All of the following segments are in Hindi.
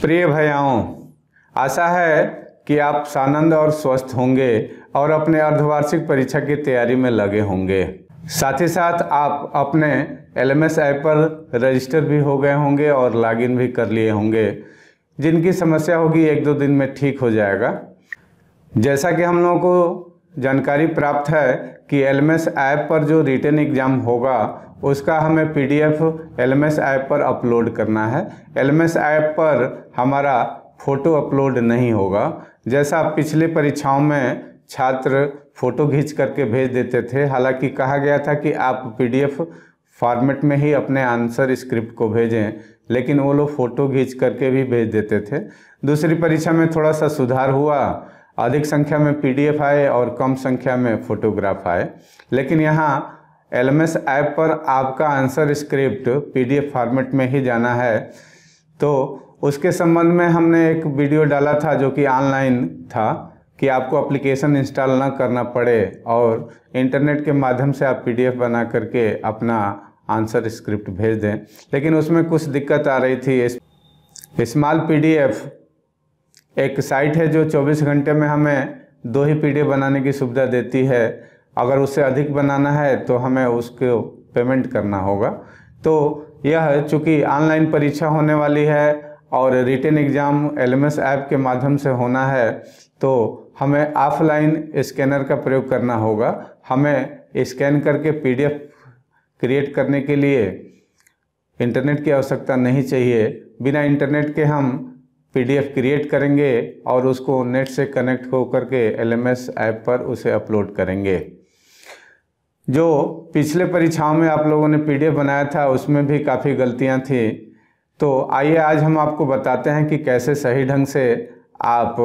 प्रिय भैयाओं, आशा है कि आप सानंद और स्वस्थ होंगे और अपने अर्धवार्षिक परीक्षा की तैयारी में लगे होंगे। साथ ही साथ आप अपने एलएमएस ऐप पर रजिस्टर भी हो गए होंगे और लॉगिन भी कर लिए होंगे। जिनकी समस्या होगी 1-2 दिन में ठीक हो जाएगा। जैसा कि हम लोगों को जानकारी प्राप्त है कि एलएमएस ऐप पर जो रिटन एग्ज़ाम होगा उसका हमें पीडीएफ एलएमएस ऐप पर अपलोड करना है। एलएमएस ऐप पर हमारा फ़ोटो अपलोड नहीं होगा। जैसा पिछले परीक्षाओं में छात्र फ़ोटो खींच करके भेज देते थे, हालांकि कहा गया था कि आप पीडीएफ फॉर्मेट में ही अपने आंसर स्क्रिप्ट को भेजें, लेकिन वो लोग फ़ोटो खींच करके भी भेज देते थे। दूसरी परीक्षा में थोड़ा सा सुधार हुआ, अधिक संख्या में पीडीएफ आए और कम संख्या में फ़ोटोग्राफ आए। लेकिन यहाँ एलएमएस ऐप पर आपका आंसर स्क्रिप्ट पीडीएफ फॉर्मेट में ही जाना है। तो उसके संबंध में हमने एक वीडियो डाला था जो कि ऑनलाइन था कि आपको एप्लीकेशन इंस्टॉल ना करना पड़े और इंटरनेट के माध्यम से आप पीडीएफ बना करके अपना आंसर स्क्रिप्ट भेज दें। लेकिन उसमें कुछ दिक्कत आ रही थी। स्मॉल पीडीएफ एक साइट है जो 24 घंटे में हमें 2 ही पीडीएफ बनाने की सुविधा देती है। अगर उससे अधिक बनाना है तो हमें उसको पेमेंट करना होगा। तो यह चूँकि ऑनलाइन परीक्षा होने वाली है और रिटन एग्ज़ाम एलएमएस ऐप के माध्यम से होना है, तो हमें ऑफलाइन स्कैनर का प्रयोग करना होगा। हमें स्कैन करके पीडीएफ क्रिएट करने के लिए इंटरनेट की आवश्यकता नहीं चाहिए। बिना इंटरनेट के हम पीडीएफ क्रिएट करेंगे और उसको नेट से कनेक्ट हो करके एलएमएस ऐप पर उसे अपलोड करेंगे। जो पिछले परीक्षाओं में आप लोगों ने पीडीएफ बनाया था उसमें भी काफ़ी गलतियां थी। तो आइए आज हम आपको बताते हैं कि कैसे सही ढंग से आप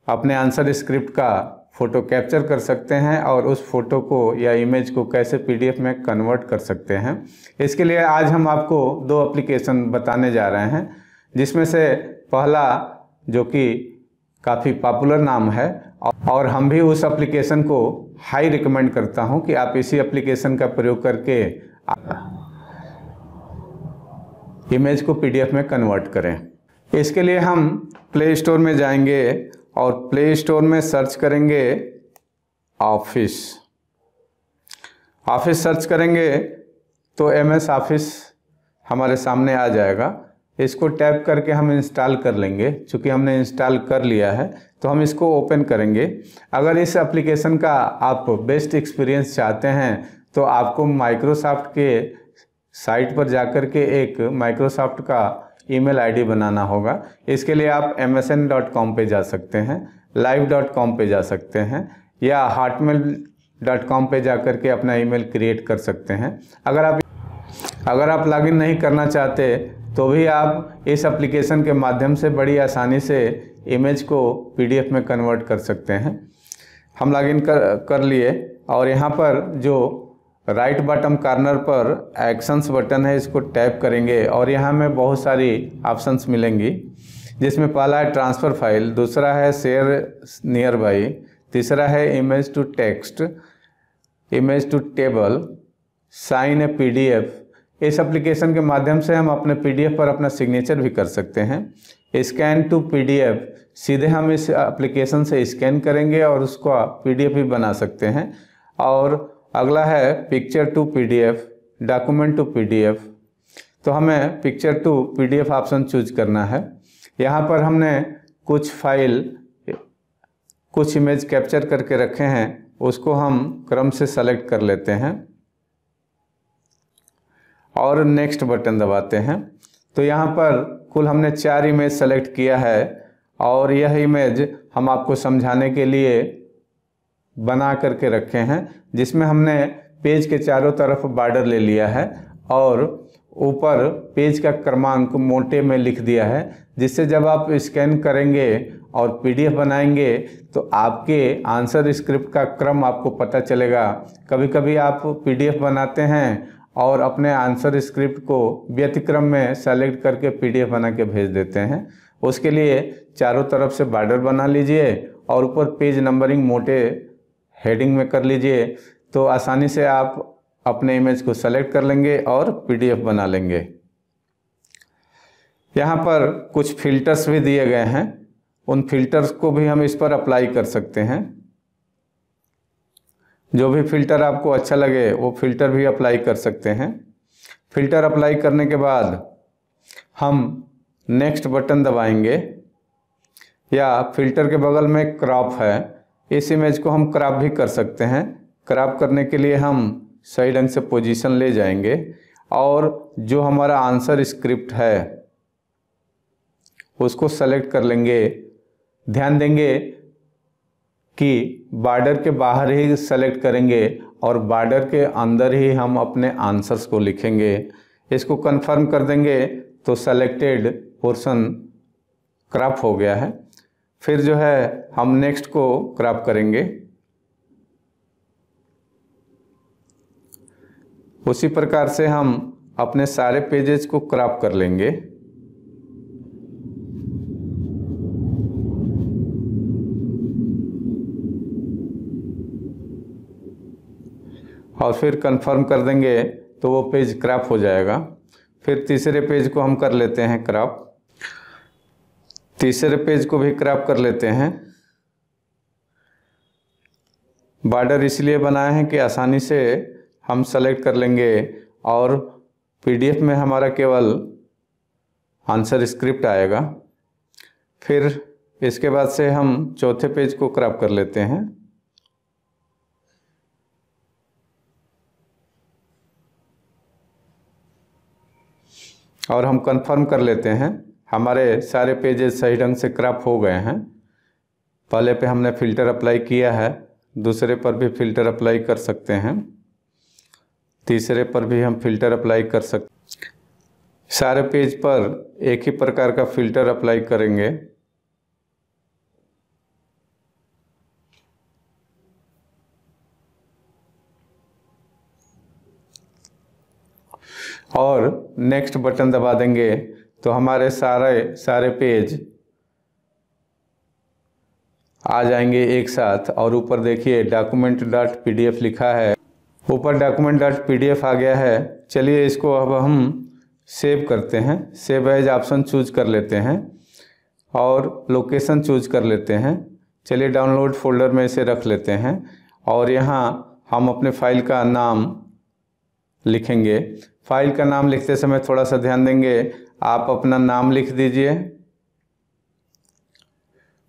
अपने आंसर स्क्रिप्ट का फ़ोटो कैप्चर कर सकते हैं और उस फ़ोटो को या इमेज को कैसे पीडीएफ में कन्वर्ट कर सकते हैं। इसके लिए आज हम आपको 2 एप्लीकेशन बताने जा रहे हैं, जिसमें से पहला जो कि काफ़ी पॉपुलर नाम है और हम भी उस एप्लीकेशन को हाई रिकमेंड करता हूं कि आप इसी एप्लीकेशन का प्रयोग करके इमेज को पीडीएफ में कन्वर्ट करें। इसके लिए हम प्ले स्टोर में जाएंगे और प्ले स्टोर में सर्च करेंगे ऑफिस सर्च करेंगे तो एमएस ऑफिस हमारे सामने आ जाएगा। इसको टैप करके हम इंस्टॉल कर लेंगे। चूँकि हमने इंस्टॉल कर लिया है तो हम इसको ओपन करेंगे। अगर इस एप्लीकेशन का आप बेस्ट एक्सपीरियंस चाहते हैं तो आपको माइक्रोसॉफ्ट के साइट पर जाकर के एक माइक्रोसॉफ्ट का ईमेल आईडी बनाना होगा। इसके लिए आप msn.com पे जा सकते हैं, live.com पे जा सकते हैं या hotmail.com पे जा कर के अपना ईमेल क्रिएट कर सकते हैं। अगर आप लॉगिन नहीं करना चाहते तो भी आप इस एप्लीकेशन के माध्यम से बड़ी आसानी से इमेज को पीडीएफ में कन्वर्ट कर सकते हैं। हम लॉगिन कर लिए और यहाँ पर जो राइट बॉटम कॉर्नर पर एक्शंस बटन है इसको टैप करेंगे और यहाँ में बहुत सारी ऑप्शंस मिलेंगी, जिसमें पहला है ट्रांसफ़र फाइल, दूसरा है शेयर नियर बाई, तीसरा है image to text, image to table, sign a PDF. इस एप्लीकेशन के माध्यम से हम अपने पीडीएफ पर अपना सिग्नेचर भी कर सकते हैं। स्कैन टू पीडीएफ, सीधे हम इस एप्लीकेशन से स्कैन करेंगे और उसको पीडीएफ भी बना सकते हैं। और अगला है picture to PDF, document to PDF. तो हमें picture to PDF option choose करना है। यहाँ पर हमने कुछ इमेज कैप्चर करके रखे हैं, उसको हम क्रम से सेलेक्ट कर लेते हैं और नेक्स्ट बटन दबाते हैं। तो यहाँ पर कुल हमने 4 इमेज सेलेक्ट किया है और यह इमेज हम आपको समझाने के लिए बना करके रखे हैं, जिसमें हमने पेज के चारों तरफ बॉर्डर ले लिया है और ऊपर पेज का क्रमांक मोटे में लिख दिया है, जिससे जब आप स्कैन करेंगे और पीडीएफ बनाएंगे तो आपके आंसर स्क्रिप्ट का क्रम आपको पता चलेगा। कभी कभी आप पीडीएफ बनाते हैं और अपने आंसर स्क्रिप्ट को व्यतिक्रम में सेलेक्ट करके पीडीएफ बना के भेज देते हैं। उसके लिए चारों तरफ से बॉर्डर बना लीजिए और ऊपर पेज नंबरिंग मोटे हेडिंग में कर लीजिए, तो आसानी से आप अपने इमेज को सेलेक्ट कर लेंगे और पीडीएफ बना लेंगे। यहाँ पर कुछ फिल्टर्स भी दिए गए हैं, उन फिल्टर्स को भी हम इस पर अप्लाई कर सकते हैं। जो भी फिल्टर आपको अच्छा लगे वो फिल्टर भी अप्लाई कर सकते हैं। फिल्टर अप्लाई करने के बाद हम नेक्स्ट बटन दबाएंगे, या फिल्टर के बगल में क्रॉप है, इस इमेज को हम क्रॉप भी कर सकते हैं। क्रॉप करने के लिए हम सही ढंग से पोजीशन ले जाएंगे और जो हमारा आंसर स्क्रिप्ट है उसको सेलेक्ट कर लेंगे। ध्यान देंगे कि बॉर्डर के बाहर ही सेलेक्ट करेंगे और बॉर्डर के अंदर ही हम अपने आंसर्स को लिखेंगे। इसको कंफर्म कर देंगे तो सेलेक्टेड पोर्शन क्रॉप हो गया है। फिर जो है हम नेक्स्ट को क्रॉप करेंगे। उसी प्रकार से हम अपने सारे पेजेस को क्रॉप कर लेंगे। और फिर कंफर्म कर देंगे तो वो पेज क्रॉप हो जाएगा। फिर तीसरे पेज को हम कर लेते हैं क्रॉप। तीसरे पेज को भी क्रॉप कर लेते हैं। बॉर्डर इसलिए बनाए हैं कि आसानी से हम सेलेक्ट कर लेंगे और पीडीएफ में हमारा केवल आंसर स्क्रिप्ट आएगा। फिर इसके बाद से हम चौथे पेज को क्रॉप कर लेते हैं। और हम कंफर्म कर लेते हैं हमारे सारे पेजेस सही ढंग से क्रॉप हो गए हैं। पहले पे हमने फ़िल्टर अप्लाई किया है, दूसरे पर भी फ़िल्टर अप्लाई कर सकते हैं, तीसरे पर भी हम फ़िल्टर अप्लाई कर सकते। सारे पेज पर एक ही प्रकार का फ़िल्टर अप्लाई करेंगे। और नेक्स्ट बटन दबा देंगे तो हमारे सारे पेज आ जाएंगे एक साथ। और ऊपर देखिए document.pdf लिखा है, ऊपर document.pdf आ गया है। चलिए इसको अब हम सेव करते हैं। सेव एज ऑप्शन चूज कर लेते हैं और लोकेशन चूज कर लेते हैं। चलिए डाउनलोड फोल्डर में इसे रख लेते हैं और यहाँ हम अपने फाइल का नाम लिखेंगे। फाइल का नाम लिखते समय थोड़ा सा ध्यान देंगे, आप अपना नाम लिख दीजिए,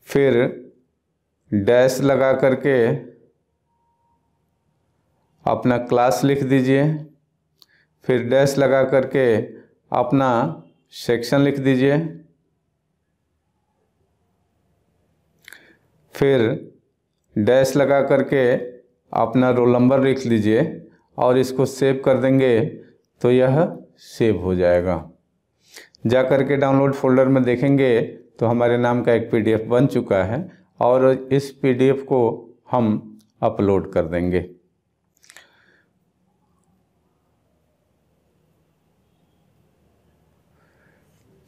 फिर डैश लगा करके अपना क्लास लिख दीजिए, फिर डैश लगा करके अपना सेक्शन लिख दीजिए, फिर डैश लगा करके अपना रोल नंबर लिख लीजिए और इसको सेव कर देंगे तो यह सेव हो जाएगा। जा कर के डाउनलोड फोल्डर में देखेंगे तो हमारे नाम का एक पीडीएफ बन चुका है और इस पीडीएफ को हम अपलोड कर देंगे।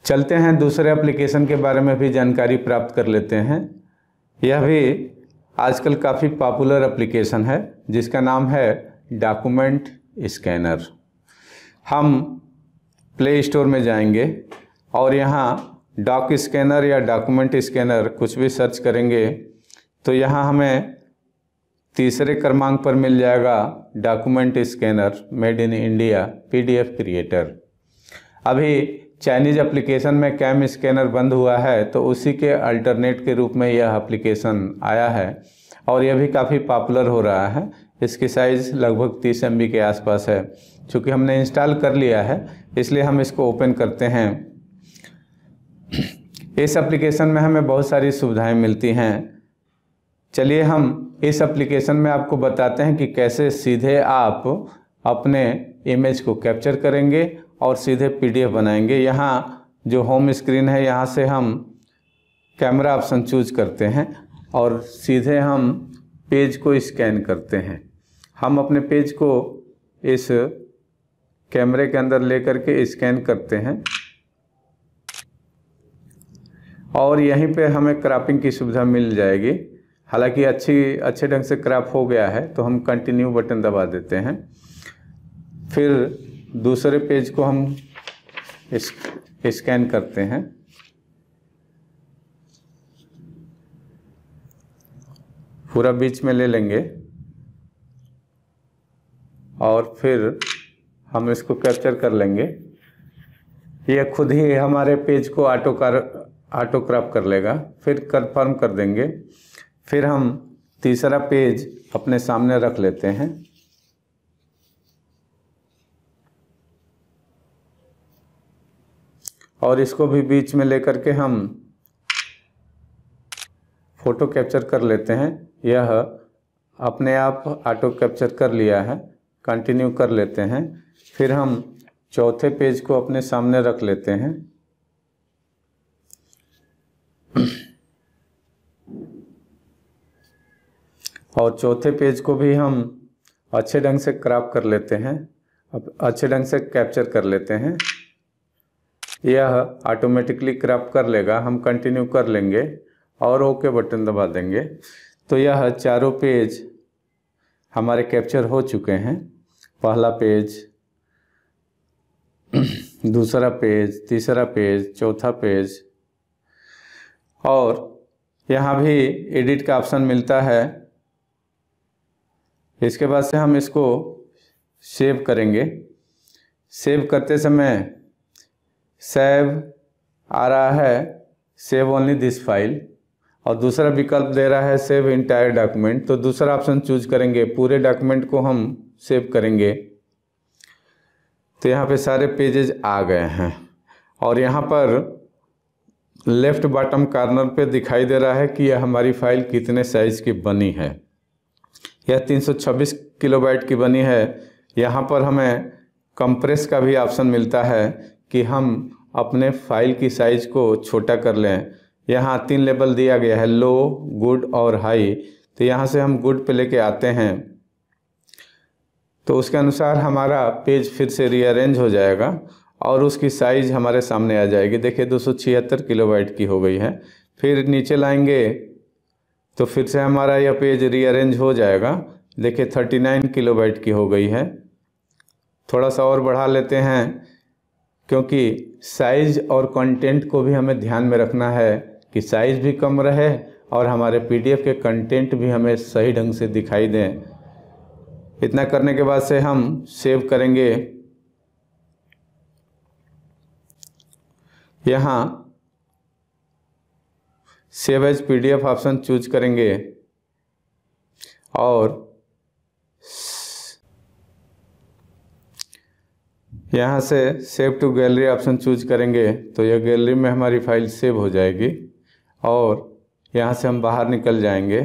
चलते हैं दूसरे एप्लीकेशन के बारे में भी जानकारी प्राप्त कर लेते हैं। यह भी आजकल काफ़ी पॉपुलर एप्लीकेशन है जिसका नाम है डॉक्यूमेंट स्कैनर। हम प्ले स्टोर में जाएंगे और यहाँ डॉक स्कैनर या डॉक्यूमेंट स्कैनर कुछ भी सर्च करेंगे तो यहाँ हमें तीसरे क्रमांक पर मिल जाएगा document scanner made in India PDF creator. अभी चाइनीज़ एप्लीकेशन में कैम स्कैनर बंद हुआ है तो उसी के अल्टरनेट के रूप में यह एप्लीकेशन आया है और यह भी काफ़ी पॉपुलर हो रहा है। इसकी साइज़ लगभग 30 MB के आसपास है। चूँकि हमने इंस्टॉल कर लिया है इसलिए हम इसको ओपन करते हैं। इस एप्लीकेशन में हमें बहुत सारी सुविधाएं मिलती हैं। चलिए हम इस एप्लीकेशन में आपको बताते हैं कि कैसे सीधे आप अपने इमेज को कैप्चर करेंगे और सीधे पीडीएफ बनाएंगे। यहाँ जो होम स्क्रीन है यहाँ से हम कैमरा ऑप्शन चूज करते हैं और सीधे हम पेज को स्कैन करते हैं। हम अपने पेज को इस कैमरे के अंदर लेकर के स्कैन करते हैं और यहीं पे हमें क्रॉपिंग की सुविधा मिल जाएगी। हालांकि अच्छे ढंग से क्रॉप हो गया है तो हम कंटिन्यू बटन दबा देते हैं। फिर दूसरे पेज को हम स्कैन करते हैं। पूरा बीच में ले लेंगे और फिर हम इसको कैप्चर कर लेंगे। यह खुद ही हमारे पेज को ऑटो क्रॉप कर लेगा। फिर कंफर्म कर देंगे। फिर हम तीसरा पेज अपने सामने रख लेते हैं। और इसको भी बीच में लेकर के हम फ़ोटो कैप्चर कर लेते हैं। यह अपने आप ऑटो कैप्चर कर लिया है। कंटिन्यू कर लेते हैं। फिर हम चौथे पेज को अपने सामने रख लेते हैं। और चौथे पेज को भी हम अच्छे ढंग से क्रॉप कर लेते हैं। अब अच्छे ढंग से कैप्चर कर लेते हैं। यह ऑटोमेटिकली क्रॉप कर लेगा। हम कंटिन्यू कर लेंगे और ओके बटन दबा देंगे। तो यह चारों पेज हमारे कैप्चर हो चुके हैं। पहला पेज, दूसरा पेज, तीसरा पेज, चौथा पेज। और यहाँ भी एडिट का ऑप्शन मिलता है। इसके बाद से हम इसको सेव करेंगे। सेव करते समय सेव आ रहा है, सेव ओनली दिस फाइल, और दूसरा विकल्प दे रहा है सेव इंटायर डॉक्यूमेंट। तो दूसरा ऑप्शन चूज करेंगे, पूरे डॉक्यूमेंट को हम सेव करेंगे। तो यहाँ पे सारे पेजेस आ गए हैं और यहाँ पर लेफ्ट बॉटम कॉर्नर पे दिखाई दे रहा है कि यह हमारी फाइल कितने साइज़ की बनी है। यह 326 किलोबाइट की बनी है। यहाँ पर हमें कंप्रेस का भी ऑप्शन मिलता है कि हम अपने फाइल की साइज़ को छोटा कर लें। यहाँ 3 लेवल दिया गया है, लो, गुड और हाई। तो यहाँ से हम गुड पे लेके आते हैं तो उसके अनुसार हमारा पेज फिर से रीअरेंज हो जाएगा और उसकी साइज़ हमारे सामने आ जाएगी। देखिए 276 किलोबाइट की हो गई है। फिर नीचे लाएंगे तो फिर से हमारा यह पेज रीअरेंज हो जाएगा। देखिए 39 किलोबाइट की हो गई है। थोड़ा सा और बढ़ा लेते हैं क्योंकि साइज़ और कंटेंट को भी हमें ध्यान में रखना है कि साइज़ भी कम रहे और हमारे पीडीएफ के कंटेंट भी हमें सही ढंग से दिखाई दें। इतना करने के बाद से हम सेव करेंगे। यहाँ save as PDF option choose करेंगे और यहाँ से save to gallery option choose करेंगे तो यह गैलरी में हमारी फाइल सेव हो जाएगी। और यहाँ से हम बाहर निकल जाएंगे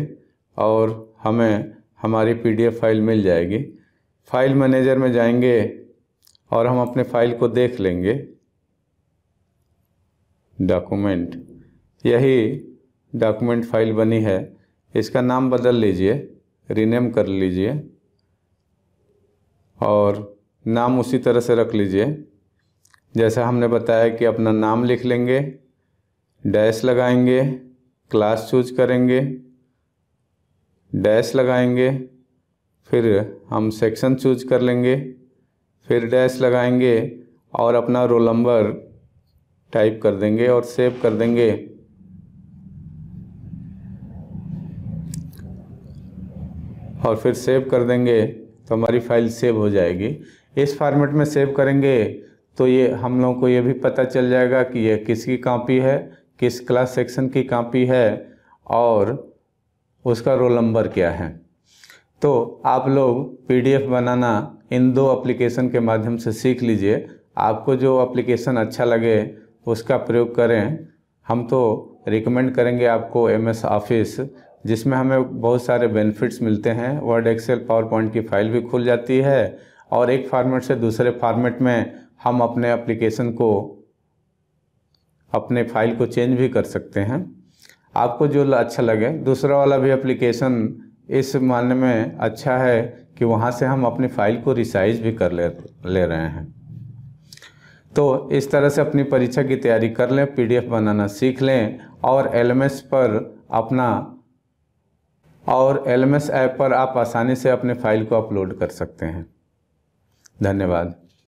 और हमें हमारी पीडीएफ फाइल मिल जाएगी। फाइल मैनेजर में जाएंगे और हम अपने फाइल को देख लेंगे। डॉक्यूमेंट, यही डॉक्यूमेंट फाइल बनी है। इसका नाम बदल लीजिए, रीनेम कर लीजिए और नाम उसी तरह से रख लीजिए जैसा हमने बताया कि अपना नाम लिख लेंगे, डैश लगाएंगे, क्लास चूज करेंगे, डैश लगाएंगे, फिर हम सेक्शन चूज कर लेंगे, फिर डैश लगाएंगे और अपना रोल नंबर टाइप कर देंगे और सेव कर देंगे। और फिर सेव कर देंगे तो हमारी फाइल सेव हो जाएगी। इस फॉर्मेट में सेव करेंगे तो ये हम लोगों को ये भी पता चल जाएगा कि ये किसकी कॉपी है, किस क्लास सेक्शन की कॉपी है और उसका रोल नंबर क्या है। तो आप लोग पीडीएफ बनाना इन 2 एप्लीकेशन के माध्यम से सीख लीजिए। आपको जो एप्लीकेशन अच्छा लगे उसका प्रयोग करें। हम तो रिकमेंड करेंगे आपको MS ऑफिस, जिसमें हमें बहुत सारे बेनिफिट्स मिलते हैं। वर्ड, एक्सेल, पावर पॉइंट की फाइल भी खुल जाती है और एक फॉर्मेट से दूसरे फॉर्मेट में हम अपने एप्लीकेशन को, अपने फाइल को चेंज भी कर सकते हैं। आपको जो अच्छा लगे। दूसरा वाला भी एप्लीकेशन इस मायने में अच्छा है कि वहाँ से हम अपनी फाइल को रिसाइज भी कर ले रहे हैं। तो इस तरह से अपनी परीक्षा की तैयारी कर लें, पीडीएफ बनाना सीख लें और LMS पर अपना LMS ऐप पर आप आसानी से अपने फाइल को अपलोड कर सकते हैं। धन्यवाद।